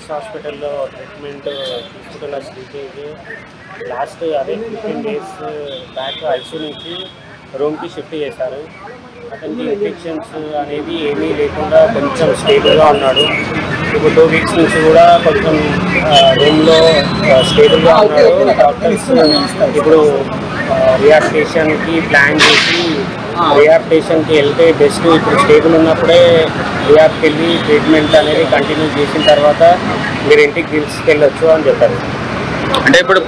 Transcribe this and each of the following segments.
కిమ్స్ హాస్పిటల్లో ట్రీట్మెంట్ తీసుకుంటున్న Sritej last 15 days back ICU నుంచి రూమ్కి షిఫ్ట్ చేశారు. అతనికి ఇన్ఫెక్షన్స్ అనేవి ఏమీ లేకుండా కొంచెం స్టేబుల్గా ఉన్నాడు. ఇప్పుడు 2 weeks నుంచి కూడా కొంచెం రూమ్లో స్టేబుల్గా ఉన్నాడు. డాక్టర్స్ ఇప్పుడు రిహాబిలిటేషన్కి ప్లాన్ చేసి రిహాబిలిటేషన్కి వెళ్తే బెస్ట్. ఇప్పుడు స్టేబుల్ ఉన్నప్పుడే రిహాబ్కి వెళ్ళి ట్రీట్మెంట్ అనేది కంటిన్యూ చేసిన తర్వాత మీరు ఇంటికి తీసుకెళ్ళొచ్చు అని చెప్పారు. అంటే ఇప్పుడు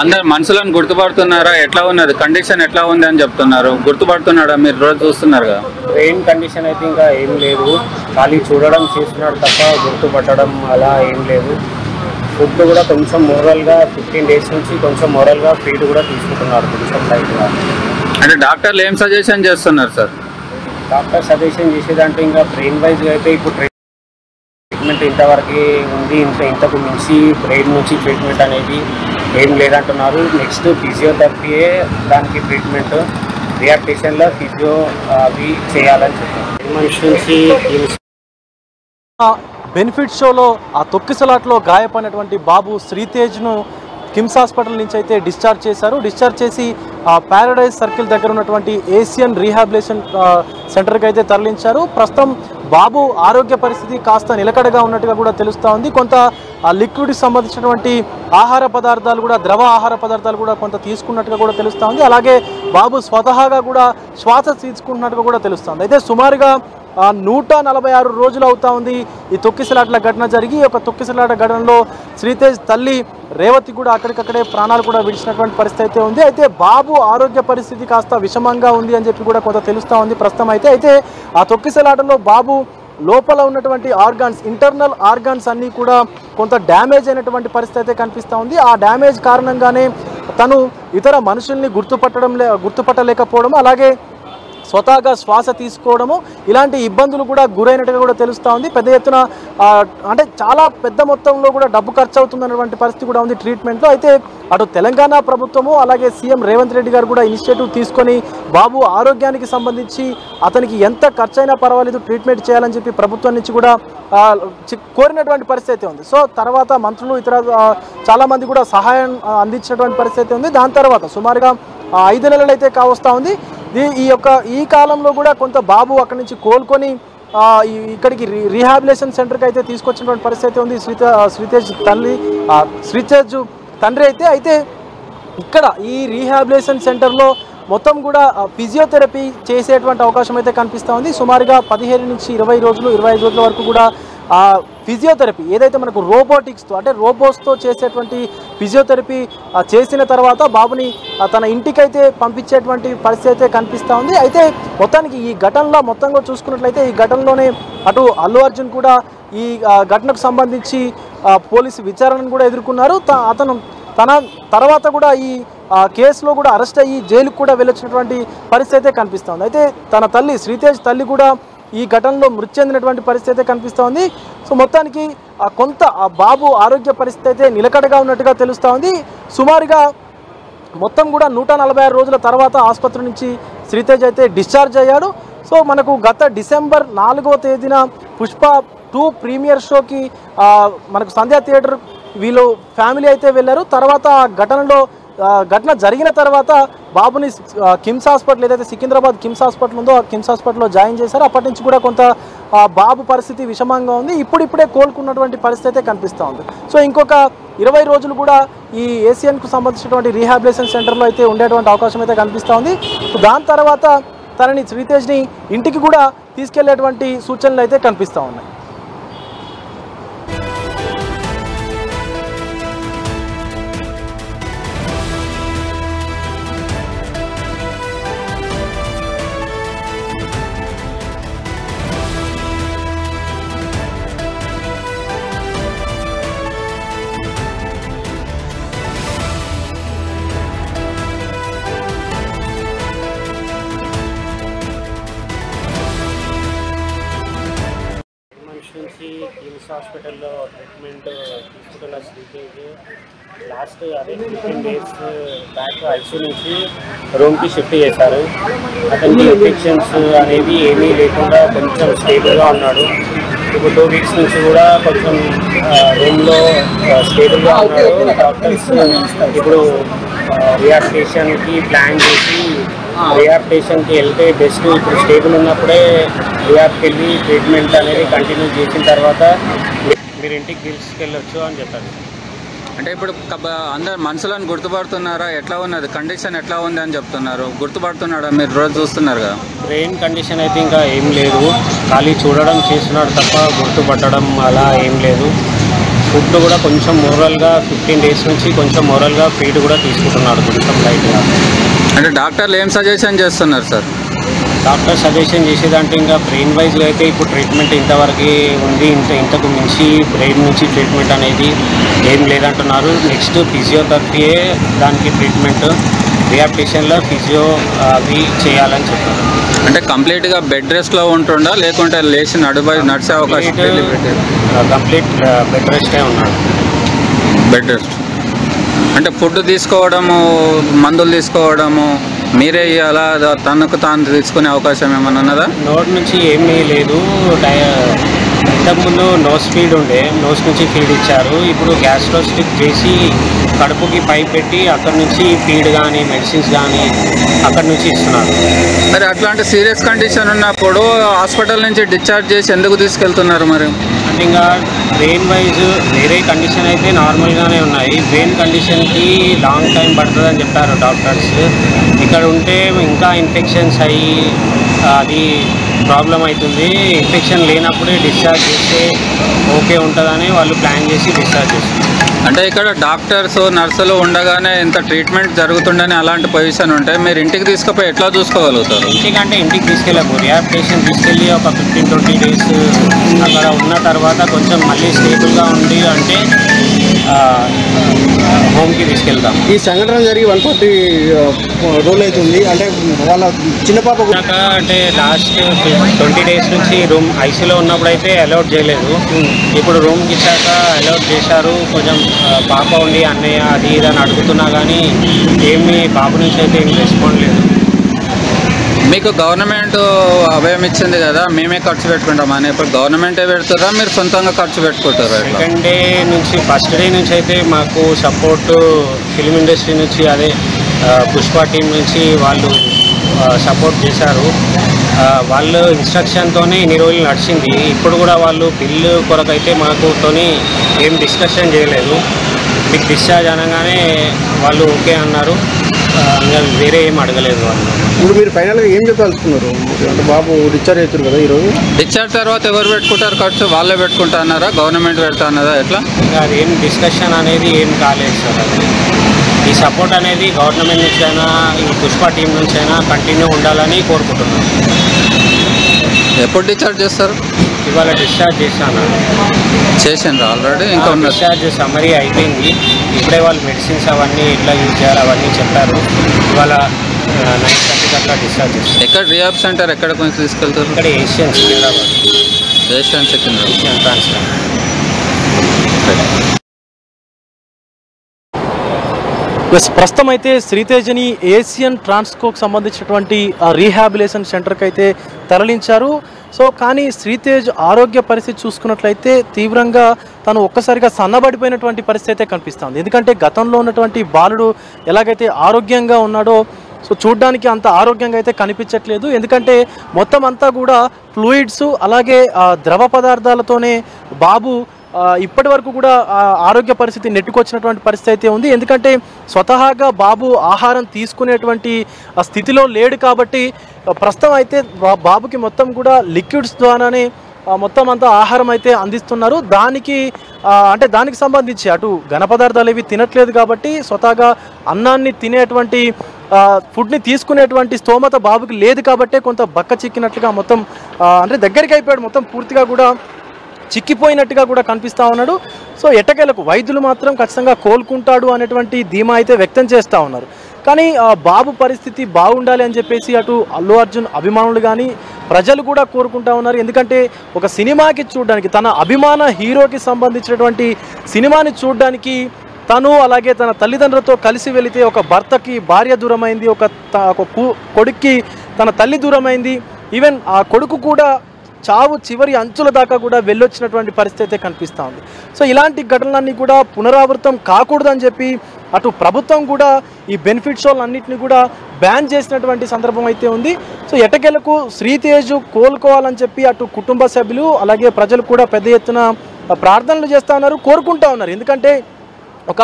అందరు మనుషులను గుర్తుపడుతున్నారా? ఎట్లా ఉన్నది కండిషన్, ఎట్లా ఉంది అని చెప్తున్నారు. గుర్తుపడుతున్నాడా? మీరు రోజు చూస్తున్నారు కదా. బ్రెయిన్ కండిషన్ అయితే ఇంకా ఏం లేదు, ఖాళీ చూడడం చేస్తున్నాడు తప్ప గుర్తుపట్టడం అలా ఏం లేదు. ఫుడ్ కూడా కొంచెం మోరల్గా 15 days నుంచి కొంచెం మోరల్గా ఫీడ్ కూడా తీసుకుంటున్నారు కొంచెం లైట్గా. అంటే డాక్టర్లు ఏం సజెషన్ చేస్తున్నారు సార్? డాక్టర్ సజెషన్ చేసేదంటే ఇంకా బ్రెయిన్ వైజ్గా అయితే ఇప్పుడు ట్రీట్మెంట్ ఇంతవరకు ఉంది, ఇంతకు మించి బ్రెయిన్ నుంచి ట్రీట్మెంట్ అనేది ఏం లేదంటున్నారు. నెక్స్ట్ ఫిజియోథెరపీయే దానికి ట్రీట్మెంట్, రిహాబిలిటేషన్లో ఫిజియో అవి చేయాలని చెప్పారు. మనిషి నుంచి బెనిఫిట్ షోలో ఆ తొక్కిసలాట్లో గాయపడినటువంటి బాబు శ్రీతేజ్ను కిమ్స్ హాస్పిటల్ నుంచి అయితే డిశ్చార్జ్ చేశారు. డిశ్చార్జ్ చేసి ప్యారడైజ్ సర్కిల్ దగ్గర ఉన్నటువంటి ఏషియన్ రీహాబిలిటేషన్ సెంటర్కి అయితే తరలించారు. ప్రస్తుతం బాబు ఆరోగ్య పరిస్థితి కాస్త నిలకడగా ఉన్నట్టుగా కూడా తెలుస్తూ ఉంది. కొంత లిక్విడ్కి సంబంధించినటువంటి ఆహార పదార్థాలు కూడా, ద్రవ ఆహార పదార్థాలు కూడా కొంత తీసుకున్నట్టుగా కూడా తెలుస్తూ ఉంది. అలాగే బాబు స్వతహాగా కూడా శ్వాస తీసుకుంటున్నట్టుగా కూడా తెలుస్తుంది. అయితే సుమారుగా 146 రోజులు అవుతా ఉంది ఈ తొక్కిసలాట్ల ఘటన జరిగి. ఒక తొక్కిసలాట ఘటనలో శ్రీతేజ్ తల్లి రేవతి కూడా అక్కడికక్కడే ప్రాణాలు కూడా విడిచినటువంటి పరిస్థితి అయితే ఉంది. అయితే బాబు ఆరోగ్య పరిస్థితి కాస్త విషమంగా ఉంది అని చెప్పి కూడా కొంత తెలుస్తూ ఉంది ప్రస్తుతం అయితే ఆ తొక్కిసలాటలో బాబు లోపల ఉన్నటువంటి ఆర్గాన్స్, ఇంటర్నల్ ఆర్గాన్స్ అన్నీ కూడా కొంత డ్యామేజ్ అయినటువంటి పరిస్థితి అయితే కనిపిస్తూ ఉంది. ఆ డ్యామేజ్ కారణంగానే తను ఇతర మనుషుల్ని గుర్తుపట్టలేకపోవడం, అలాగే స్వతహాగా శ్వాస తీసుకోవడము, ఇలాంటి ఇబ్బందులు కూడా గురైనట్టుగా కూడా తెలుస్తూ ఉంది. పెద్ద ఎత్తున అంటే చాలా పెద్ద మొత్తంలో కూడా డబ్బు ఖర్చు అవుతుందన్నటువంటి పరిస్థితి కూడా ఉంది ట్రీట్మెంట్లో. అయితే అటు తెలంగాణ ప్రభుత్వము అలాగే సీఎం రేవంత్ రెడ్డి గారు కూడా ఇనిషియేటివ్ తీసుకొని బాబు ఆరోగ్యానికి సంబంధించి అతనికి ఎంత ఖర్చు అయినా పర్వాలేదు ట్రీట్మెంట్ చేయాలని చెప్పి ప్రభుత్వం నుంచి కూడా కోరినటువంటి పరిస్థితి ఉంది. సో తర్వాత మంత్రులు ఇతర చాలామంది కూడా సహాయం అందించినటువంటి పరిస్థితి ఉంది. దాని తర్వాత సుమారుగా 5 నెలలు అయితే కావస్తూ ఉంది. ఈ కాలంలో కూడా కొంత బాబు అక్కడి నుంచి కోలుకొని ఇక్కడికి రీహాబిలిటేషన్ సెంటర్కి అయితే తీసుకొచ్చినటువంటి పరిస్థితి ఉంది. శ్రీతేజ్ తండ్రి అయితే ఇక్కడ ఈ రీహాబిలిటేషన్ సెంటర్లో మొత్తం కూడా ఫిజియోథెరపీ చేసేటువంటి అవకాశం అయితే కనిపిస్తూ ఉంది. సుమారుగా 15 నుంచి 25 రోజుల వరకు కూడా ఫిజియోథెరపీ ఏదైతే మనకు రోబోటిక్స్తో, అంటే రోబోట్స్తో చేసేటువంటి ఫిజియోథెరపీ చేసిన తర్వాత బాబుని తన ఇంటికైతే పంపించేటువంటి పరిస్థితి అయితే కనిపిస్తూ ఉంది. అయితే మొత్తానికి ఈ ఘటనలో మొత్తంగా చూసుకున్నట్లయితే ఈ ఘటనలోనే అటు అల్లు అర్జున్ కూడా ఈ ఘటనకు సంబంధించి పోలీసు విచారణను కూడా ఎదుర్కొన్నారు. అతను తన తర్వాత కూడా ఈ కేసులో కూడా అరెస్ట్ అయ్యి జైలుకు కూడా వెళ్ళొచ్చినటువంటి పరిస్థితి అయితే కనిపిస్తుంది. అయితే తన తల్లి శ్రీతేజ్ తల్లి కూడా ఈ ఘటనలో మృతి చెందినటువంటి పరిస్థితి కనిపిస్తూ ఉంది. సో మొత్తానికి కొంత బాబు ఆరోగ్య పరిస్థితి అయితే నిలకడగా ఉన్నట్టుగా తెలుస్తూ ఉంది. సుమారుగా మొత్తం కూడా 146 రోజుల తర్వాత ఆసుపత్రి నుంచి శ్రీతేజ్ అయితే డిశ్చార్జ్ అయ్యాడు. సో మనకు గత డిసెంబర్ 4వ తేదీన పుష్ప 2 ప్రీమియర్ షోకి మనకు సంధ్యా థియేటర్ వీళ్ళు ఫ్యామిలీ అయితే వెళ్ళారు. తర్వాత ఘటన జరిగిన తర్వాత బాబుని కిమ్స్ హాస్పిటల్, ఏదైతే సికింద్రాబాద్ కిమ్స్ హాస్పిటల్ ఉందో ఆ కిమ్స్ హాస్పిటల్లో జాయిన్ చేశారు. అప్పటి నుంచి కూడా కొంత బాబు పరిస్థితి విషమంగా ఉంది. ఇప్పుడిప్పుడే కోలుకున్నటువంటి పరిస్థితి అయితే కనిపిస్తూ ఉంది. సో ఇంకొక 20 రోజులు కూడా ఈ ఏషియన్కు సంబంధించినటువంటి రీహాబిలిటేషన్ సెంటర్లో అయితే ఉండేటువంటి అవకాశం అయితే కనిపిస్తూ ఉంది. దాని తర్వాత తనని శ్రీతేజ్ని ఇంటికి కూడా తీసుకెళ్లేటువంటి సూచనలు అయితే కనిపిస్తూ ఉన్నాయి. నుంచి కిమ్స్ హాస్పిటల్లో ట్రీట్మెంట్ తీసుకుంటున్న Sritej last 15 days back ICU నుంచి రూమ్కి షిఫ్ట్ చేశారు. అతనికి ఇన్ఫెక్షన్స్ అనేవి ఏమీ లేకుండా కొంచెం స్టేబుల్గా ఉన్నాడు. ఇప్పుడు 2 వీక్స్ నుంచి కూడా కొంచెం రూమ్లో స్టేబుల్గా ఉన్నాడు. డాక్టర్స్ ఇప్పుడు రిహాబిలిటేషన్కి ప్లాన్ చేసి రిహాబిలిటేషన్కి వెళ్తే బెస్ట్. ఇప్పుడు స్టేబుల్ ఉన్నప్పుడే రిహాబ్కి వెళ్ళి ట్రీట్మెంట్ అనేది కంటిన్యూ చేసిన తర్వాత మీరు ఇంటికి తీసుకెళ్ళొచ్చు అని చెప్పారు. అంటే ఇప్పుడు అందరు మనుషులను గుర్తుపడుతున్నారా? ఎట్లా ఉన్నది కండిషన్, ఎట్లా ఉంది అని చెప్తున్నారు. గుర్తుపడుతున్నాడా? మీరు రోజు చూస్తున్నారు కదా. బ్రెయిన్ కండిషన్ అయితే ఇంకా ఏం లేదు, ఖాళీ చూడడం చేస్తున్నాడు తప్ప గుర్తుపట్టడం అలా ఏం లేదు. ఫుడ్ కూడా కొంచెం మోరల్గా 15 days నుంచి కొంచెం మోరల్గా ఫీడ్ కూడా తీసుకుంటున్నాడు కొంచెం లైట్గా. అంటే డాక్టర్లు ఏం సజెషన్ చేస్తున్నారు సార్? డాక్టర్ సజెషన్ చేసేదంటే ఇంకా బ్రెయిన్ వైజ్గా అయితే ఇప్పుడు ట్రీట్మెంట్ ఇంతవరకు ఉంది, ఇంతకు మించి బ్రెయిన్ నుంచి ట్రీట్మెంట్ అనేది ఏం లేదంటున్నారు. నెక్స్ట్ ఫిజియోథెరపీయే దానికి ట్రీట్మెంట్, రిహాబిలిటేషన్లో ఫిజియో అవి చేయాలని చెప్పారు. అంటే కంప్లీట్గా బెడ్ రెస్ట్లో ఉంటుండా లేకుంటే లేచి నడిచే అవకాశం? కంప్లీట్ బెడ్ రెస్టే ఉన్నాడు. బెడ్ రెస్ట్ అంటే ఫుడ్ తీసుకోవడము, మందులు తీసుకోవడము మీరే ఇవ్వాలా, తనకు తాను తీసుకునే అవకాశం ఏమైనా ఉన్నదా? నోట్ నుంచి ఏమీ లేదు. ఇంతకుముందు నోస్ ఫీడ్ ఉండే, నోస్ నుంచి ఫీడ్ ఇచ్చారు. ఇప్పుడు గ్యాస్ట్రో స్టిక్ చేసి కడుపుకి పైప్ పెట్టి అక్కడి నుంచి ఫీడ్ కానీ మెడిసిన్స్ కానీ అక్కడి నుంచి ఇస్తున్నారు. మరి అట్లాంటి సీరియస్ కండిషన్ ఉన్నప్పుడు హాస్పిటల్ నుంచి డిశ్చార్జ్ చేసి ఎందుకు తీసుకెళ్తున్నారు మరి? అంటే ఇంకా బ్రెయిన్ వైజ్ వేరే కండిషన్ అయితే నార్మల్గానే ఉన్నాయి. బ్రెయిన్ కండిషన్కి లాంగ్ టైం పడుతుందని చెప్పారు డాక్టర్స్. ఇక్కడ ఉంటే ఇంకా ఇన్ఫెక్షన్స్ అయ్యి అది ప్రాబ్లం అవుతుంది. ఇన్ఫెక్షన్ లేనప్పుడే డిశ్చార్జ్ చేస్తే ఓకే ఉంటుందని వాళ్ళు ప్లాన్ చేసి డిశ్చార్జ్ చేస్తారు. అంటే ఇక్కడ డాక్టర్స్ నర్సులు ఉండగానే ఇంత ట్రీట్మెంట్ జరుగుతుండని అలాంటి పొజిషన్ ఉంటే మీరు ఇంటికి తీసుకుపోయి ఎట్లా చూసుకోగలుగుతారు? ఇంటికంటే ఇంటికి తీసుకెళ్ళము, రిహాబిలిటేషన్ తీసుకెళ్ళి ఒక 15-20 days అక్కడ ఉన్న తర్వాత కొంచెం మళ్ళీ స్టేబుల్గా ఉండి అంటే హోమ్కి తీసుకెళ్తాం. ఈ సంఘటన జరిగి 140 రోజులు అవుతుంది. అంటే వాళ్ళ చిన్న పాప అంటే లాస్ట్ 20 days నుంచి రూమ్ ఐసీలో ఉన్నప్పుడు అయితే అలౌట్ చేయలేదు. ఇప్పుడు రూమ్కి ఇచ్చాక అలౌట్ చేశారు. కొంచెం పాప ఉండి అన్నయ్య అది ఇది అని అడుగుతున్నా కానీ ఏమీ బాబు నుంచి అయితే ఏమి రెస్పాండ్ లేదు. మీకు గవర్నమెంట్ అభయం ఇచ్చింది కదా, మేమే ఖర్చు పెట్టుకుంటాం అని. ఇప్పుడు గవర్నమెంటే పెడుతారా, మీరు సొంతంగా ఖర్చు పెట్టుకుంటారా? సెకండ్ డే నుంచి ఫస్ట్ డే నుంచి అయితే మాకు సపోర్ట్ ఫిలిం ఇండస్ట్రీ నుంచి అదే పుష్ప టీం నుంచి వాళ్ళు సపోర్ట్ చేశారు. వాళ్ళు ఇన్స్ట్రక్షన్తోనే ఇన్ని రోజులు నడిచింది. ఇప్పుడు కూడా వాళ్ళు బిల్లు కొరకైతే మాకుతోని ఏం డిస్కషన్ చేయలేదు. మీకు డిశ్చార్జ్ అనగానే వాళ్ళు ఓకే అన్నారు. ఇంకా వేరే ఏం అడగలేదు వాళ్ళు. ఇప్పుడు మీరు ఫైనల్గా ఏం చెప్పాల్సుకున్నారు? అంటే బాబు డిశ్చార్జ్ అవుతారు కదా ఈరోజు. డిశ్చార్జ్ తర్వాత ఎవరు పెట్టుకుంటారు ఖర్చు? వాళ్ళే పెట్టుకుంటా అన్నారా, గవర్నమెంట్ పెడతా అన్నదా, ఎట్లా? ఇంకా అది ఏం డిస్కషన్ అనేది ఏం కాలేదు సార్. అది ఈ సపోర్ట్ అనేది గవర్నమెంట్ నుంచి అయినా ఈ పుష్ప టీం నుంచి అయినా కంటిన్యూ ఉండాలని కోరుకుంటున్నాను. ఎప్పుడు డిశ్చార్జ్ చేస్తారు? ఇవాళ డిశ్చార్జ్ చేశాను. చేసిండ్రు ఆల్రెడీ? ఇంకా డిశ్చార్జ్ సమ్మరీ అయిపోయింది. ఇప్పుడే వాళ్ళు మెడిసిన్స్ అవన్నీ ఎట్లా యూజ్ చేయాలి అవన్నీ చెప్పారు. ఇవాళ 9:30 అట్లా డిశ్చార్జ్ చేస్తారు. ఎక్కడ రిహాబ్ సెంటర్ ఎక్కడ కొంచెం తీసుకెళ్తారు? ఇక్కడ Asian Secunderabad. Asian Secunderabad. Asian transfer. ప్రస్తుతం అయితే శ్రీతేజని ఏషియన్ ట్రాన్స్కోకి సంబంధించినటువంటి రీహాబిలేషన్ సెంటర్కి అయితే తరలించారు. సో కానీ శ్రీతేజ్ ఆరోగ్య పరిస్థితి చూసుకున్నట్లయితే తీవ్రంగా తను ఒక్కసారిగా సన్నబడిపోయినటువంటి పరిస్థితి అయితే కనిపిస్తుంది. ఎందుకంటే గతంలో ఉన్నటువంటి బాలుడు ఎలాగైతే ఆరోగ్యంగా ఉన్నాడో సో చూడ్డానికి అంత ఆరోగ్యంగా అయితే కనిపించట్లేదు. ఎందుకంటే మొత్తం అంతా కూడా ఫ్లూయిడ్స్ అలాగే ద్రవ పదార్థాలతోనే బాబు ఇప్పటి వరకు కూడా ఆరోగ్య పరిస్థితి నెట్టుకొచ్చినటువంటి పరిస్థితి అయితే ఉంది. ఎందుకంటే స్వతహాగా బాబు ఆహారం తీసుకునేటువంటి స్థితిలో లేడు కాబట్టి ప్రస్తుతం అయితే బాబుకి మొత్తం కూడా లిక్విడ్స్ ద్వారానే మొత్తం అంతా ఆహారం అయితే అందిస్తున్నారు. దానికి సంబంధించి అటు ఘన పదార్థాలు ఏవి తినట్లేదు కాబట్టి స్వతహాగా అన్నాన్ని తినేటువంటి ఫుడ్ని తీసుకునేటువంటి స్తోమత బాబుకి లేదు కాబట్టి కొంత బక్క చిక్కినట్లుగా మొత్తం అంటే దగ్గరికి అయిపోయాడు. మొత్తం పూర్తిగా కూడా చిక్కిపోయినట్టుగా కూడా కనిపిస్తూ ఉన్నాడు. సో ఎట్టకేలకు వైద్యులు మాత్రం ఖచ్చితంగా కోలుకుంటాడు అనేటువంటి ధీమా అయితే వ్యక్తం చేస్తూ ఉన్నారు. కానీ బాబు పరిస్థితి బాగుండాలి అని చెప్పేసి అటు అల్లు అర్జున్ అభిమానులు కానీ ప్రజలు కూడా కోరుకుంటా ఉన్నారు. ఎందుకంటే ఒక సినిమాకి చూడడానికి తన అభిమాన హీరోకి సంబంధించినటువంటి సినిమాని చూడడానికి తను అలాగే తన తల్లిదండ్రులతో కలిసి వెళితే ఒక భర్తకి భార్య దూరమైంది, ఒక కొడుక్కి తన తల్లి దూరమైంది. ఈవెన్ ఆ కొడుకు కూడా చావు చివరి అంచుల దాకా కూడా వెళ్ళొచ్చినటువంటి పరిస్థితి అయితే కనిపిస్తూ ఉంది. సో ఇలాంటి ఘటనలన్నీ కూడా పునరావృతం కాకూడదని చెప్పి అటు ప్రభుత్వం కూడా ఈ బెనిఫిట్ షోలన్నింటినీ కూడా బ్యాన్ చేసినటువంటి సందర్భం అయితే ఉంది. సో ఎట్టకేలకు శ్రీతేజ్ కోలుకోవాలని చెప్పి అటు కుటుంబ సభ్యులు అలాగే ప్రజలు కూడా పెద్ద ఎత్తున ప్రార్థనలు చేస్తూ ఉన్నారు, కోరుకుంటూ ఉన్నారు. ఎందుకంటే ఒక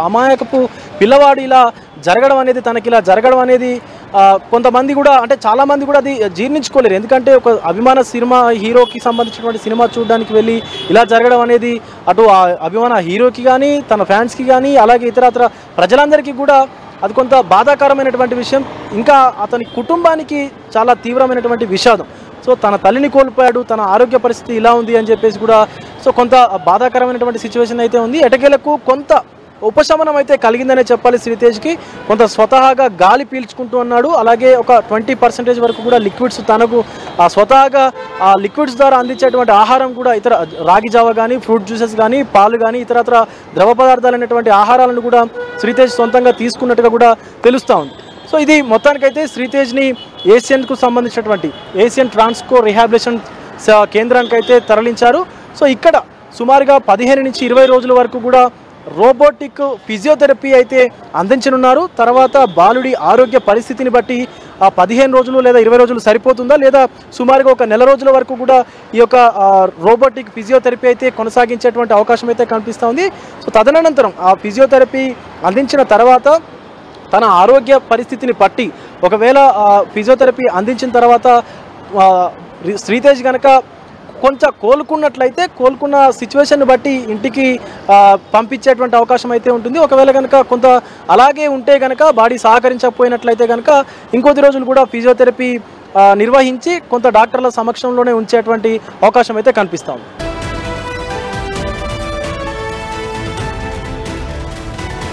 అమాయకపు పిల్లవాడు ఇలా జరగడం అనేది, తనకి ఇలా జరగడం అనేది కొంతమంది కూడా అంటే చాలామంది కూడా అది జీర్ణించుకోలేరు. ఎందుకంటే ఒక అభిమాన సినిమా హీరోకి సంబంధించినటువంటి సినిమా చూడడానికి వెళ్ళి ఇలా జరగడం అనేది అటు ఆ అభిమాన హీరోకి కానీ తన ఫ్యాన్స్కి కానీ అలాగే ఇతరత్ర ప్రజలందరికీ కూడా అది కొంత బాధాకరమైనటువంటి విషయం. ఇంకా అతని కుటుంబానికి చాలా తీవ్రమైనటువంటి విషాదం. సో తన తల్లిని కోల్పోయాడు, తన ఆరోగ్య పరిస్థితి ఇలా ఉంది అని చెప్పేసి కూడా సో కొంత బాధాకరమైనటువంటి సిచ్యువేషన్ అయితే ఉంది. ఎటకేలకు కొంత ఉపశమనం అయితే కలిగిందనే చెప్పాలి శ్రీతేజ్కి. కొంత స్వతహాగా గాలి పీల్చుకుంటూ ఉన్నాడు. అలాగే ఒక 20% వరకు కూడా లిక్విడ్స్ తనకు స్వతహాగా ఆ లిక్విడ్స్ ద్వారా అందించేటువంటి ఆహారం కూడా ఇతర రాగి జావ కానీ ఫ్రూట్ జ్యూసెస్ కానీ పాలు కానీ ఇతరత్ర ద్రవ పదార్థాలు అనేటువంటి ఆహారాలను కూడా శ్రీతేజ్ సొంతంగా తీసుకున్నట్టుగా కూడా తెలుస్తూ ఉంది. సో ఇది మొత్తానికైతే శ్రీతేజ్ని ఏషియన్కు సంబంధించినటువంటి ఏషియన్ ట్రాన్స్కో రిహాబిలిటేషన్ కేంద్రానికి అయితే తరలించారు. సో ఇక్కడ సుమారుగా 15 నుంచి 20 రోజుల వరకు కూడా రోబోటిక్ ఫిజియోథెరపీ అయితే అందించనున్నారు. తర్వాత బాలుడి ఆరోగ్య పరిస్థితిని బట్టి ఆ 15 రోజులు లేదా 20 రోజులు సరిపోతుందా లేదా సుమారుగా ఒక నెల రోజుల వరకు కూడా ఈ యొక్క రోబోటిక్ ఫిజియోథెరపీ అయితే కొనసాగించేటువంటి అవకాశం అయితే కనిపిస్తూ ఉంది. సో తదనంతరం ఆ ఫిజియోథెరపీ అందించిన తర్వాత తన ఆరోగ్య పరిస్థితిని బట్టి ఒకవేళ ఫిజియోథెరపీ అందించిన తర్వాత శ్రీతేజ్ కనుక కొంచెం కోలుకున్నట్లయితే కోలుకున్న సిచ్యువేషన్ బట్టి ఇంటికి పంపించేటువంటి అవకాశం అయితే ఉంటుంది. ఒకవేళ కనుక కొంత అలాగే ఉంటే కనుక బాడీ సహకరించకపోయినట్లయితే కనుక ఇంకొద్ది రోజులు కూడా ఫిజియోథెరపీ నిర్వహించి కొంత డాక్టర్ల సమక్షంలోనే ఉంచేటువంటి అవకాశం అయితే కనిపిస్తూ ఉంది.